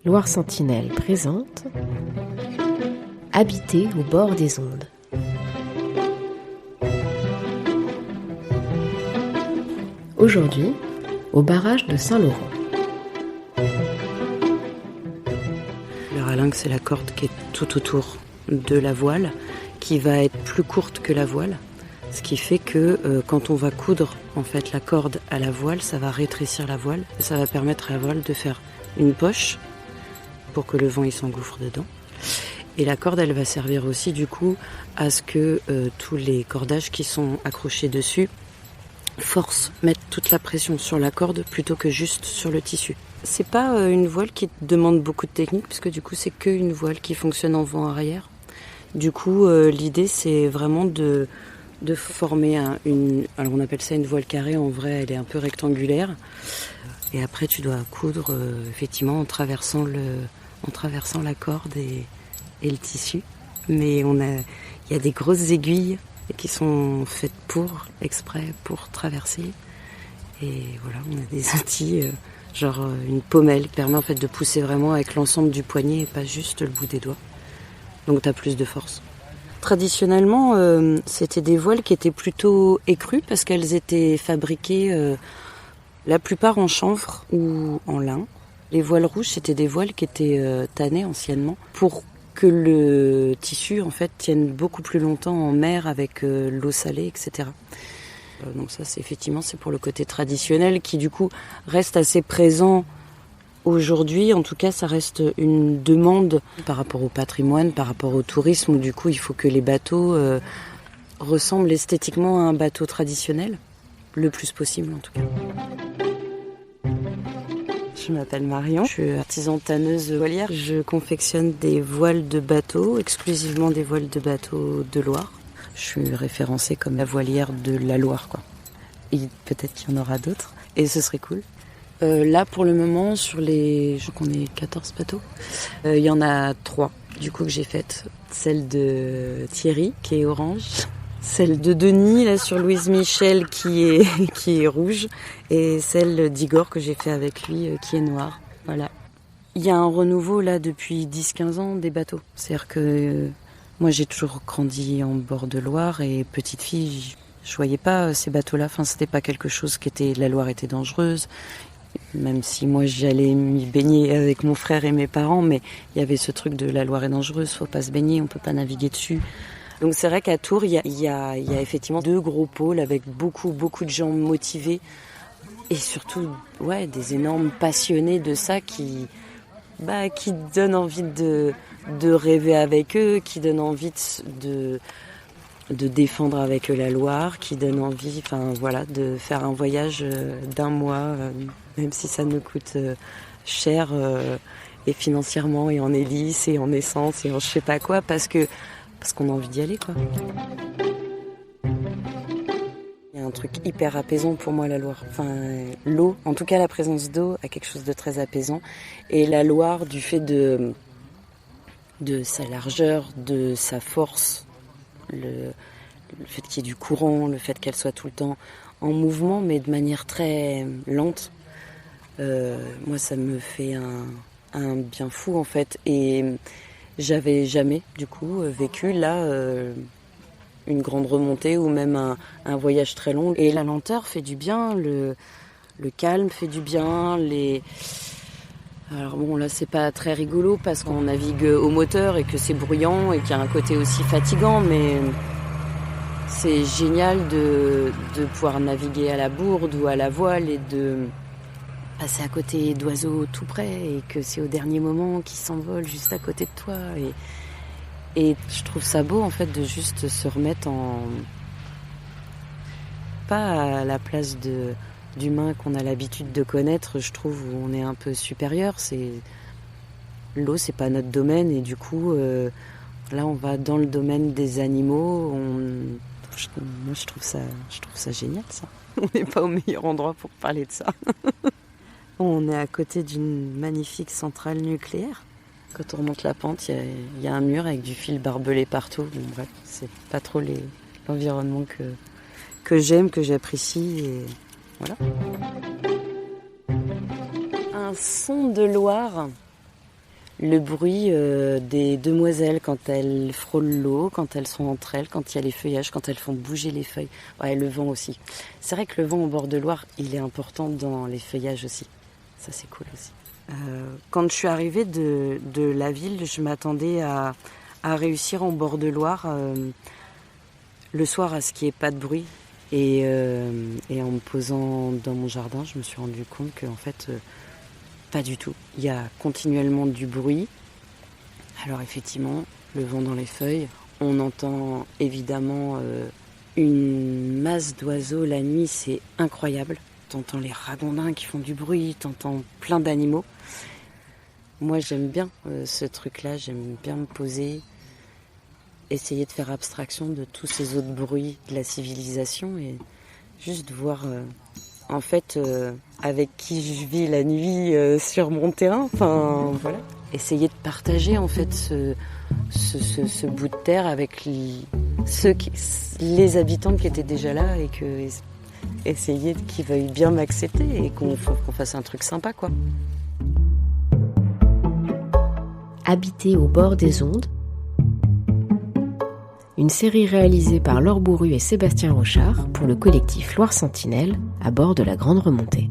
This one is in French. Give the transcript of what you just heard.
Loire Sentinelle présente Habiter au bord des ondes. Aujourd'hui, au barrage de Saint-Laurent. Le ralingue, c'est la corde qui est tout autour de la voile, qui va être plus courte que la voile. Ce qui fait que quand on va coudre en fait la corde à la voile, ça va rétrécir la voile. Et ça va permettre à la voile de faire une poche pour que le vent il s'engouffre dedans. Et la corde, elle va servir aussi du coup à ce que tous les cordages qui sont accrochés dessus mettent toute la pression sur la corde plutôt que juste sur le tissu. C'est pas une voile qui demande beaucoup de technique puisque du coup c'est qu'une voile qui fonctionne en vent arrière. Du coup l'idée c'est vraiment de former alors on appelle ça une voile carrée, en vrai elle est un peu rectangulaire. Et après tu dois coudre effectivement en traversant la corde et le tissu. Mais il y a des grosses aiguilles qui sont faites exprès pour traverser. Et voilà, on a des outils, genre une pommelle qui permet en fait de pousser vraiment avec l'ensemble du poignet et pas juste le bout des doigts. Donc tu as plus de force. Traditionnellement, c'était des voiles qui étaient plutôt écrues parce qu'elles étaient fabriquées la plupart en chanvre ou en lin. Les voiles rouges, c'était des voiles qui étaient tannées anciennement pour que le tissu en fait tienne beaucoup plus longtemps en mer avec l'eau salée, etc. Donc ça, c'est pour le côté traditionnel qui du coup reste assez présent aujourd'hui. En tout cas, ça reste une demande par rapport au patrimoine, par rapport au tourisme, où du coup il faut que les bateaux ressemblent esthétiquement à un bateau traditionnel, le plus possible en tout cas. Je m'appelle Marion, je suis artisan tanneuse voilière. Je confectionne des voiles de bateau, exclusivement des voiles de bateau de Loire. Je suis référencée comme la voilière de la Loire, quoi. Et peut-être qu'il y en aura d'autres, et ce serait cool. Là, pour le moment, je crois qu'on est 14 bateaux, il y en a 3, du coup, que j'ai faites. Celle de Thierry, qui est orange. Celle de Denis, là, sur Louise Michel, qui est rouge. Et celle d'Igor, que j'ai fait avec lui, qui est noire. Voilà. Il y a un renouveau, là, depuis 10-15 ans, des bateaux. C'est-à-dire que moi, j'ai toujours grandi en bord de Loire, et petite fille, je voyais pas ces bateaux-là. Enfin, c'était pas quelque chose la Loire était dangereuse. Même si moi, j'allais m'y baigner avec mon frère et mes parents, mais il y avait ce truc de la Loire est dangereuse, faut pas se baigner, on peut pas naviguer dessus. Donc c'est vrai qu'à Tours, il y a effectivement 2 gros pôles avec beaucoup de gens motivés et surtout des énormes passionnés de ça qui donnent envie de rêver avec eux, qui donnent envie de défendre avec eux la Loire, qui donnent envie de faire un voyage d'1 mois, même si ça nous coûte cher et financièrement et en hélice et en essence et en je sais pas quoi parce qu'on a envie d'y aller, quoi. Il y a un truc hyper apaisant pour moi, la Loire. Enfin, l'eau, en tout cas la présence d'eau, a quelque chose de très apaisant. Et la Loire, du fait de sa largeur, de sa force, le fait qu'il y ait du courant, le fait qu'elle soit tout le temps en mouvement, mais de manière très lente, moi ça me fait un bien fou en fait. Et j'avais jamais, du coup, vécu là une grande remontée ou même un voyage très long. Et la lenteur fait du bien, le calme fait du bien. Alors bon, là, c'est pas très rigolo parce qu'on navigue au moteur et que c'est bruyant et qu'il y a un côté aussi fatigant, mais c'est génial de pouvoir naviguer à la bourde ou à la voile et de passer à côté d'oiseaux tout près et que c'est au dernier moment qu'ils s'envolent juste à côté de toi. Et je trouve ça beau en fait de juste se remettre pas à la place d'humains qu'on a l'habitude de connaître, je trouve, où on est un peu supérieur. L'eau, c'est pas notre domaine et du coup, là on va dans le domaine des animaux. Moi je trouve ça génial ça. On n'est pas au meilleur endroit pour parler de ça. On est à côté d'une magnifique centrale nucléaire. Quand on remonte la pente, il y a un mur avec du fil barbelé partout. Bon, bref, c'est pas trop l'environnement que j'aime, que j'apprécie. Et voilà. Un son de Loire, le bruit des demoiselles quand elles frôlent l'eau, quand elles sont entre elles, quand il y a les feuillages, quand elles font bouger les feuilles. Ouais, le vent aussi. C'est vrai que le vent au bord de Loire, il est important dans les feuillages aussi. Ça, c'est cool aussi. Quand je suis arrivée de la ville, je m'attendais à réussir en bord de Loire le soir à ce qu'il n'y ait pas de bruit. Et en me posant dans mon jardin, je me suis rendu compte qu'en fait, pas du tout. Il y a continuellement du bruit. Alors effectivement, le vent dans les feuilles. On entend évidemment une masse d'oiseaux la nuit, c'est incroyable. T'entends les ragondins qui font du bruit, t'entends plein d'animaux. Moi j'aime bien ce truc-là, j'aime bien me poser, essayer de faire abstraction de tous ces autres bruits de la civilisation et juste voir en fait avec qui je vis la nuit sur mon terrain. Enfin voilà, essayer de partager en fait ce bout de terre avec les habitants qui étaient déjà là et que essayer qu'ils veuillent bien m'accepter et qu'on fasse un truc sympa quoi. Habiter au bord des ondes, une série réalisée par Laure Bourru et Sébastien Rochard pour le collectif Loire Sentinelle à bord de la Grande Remontée.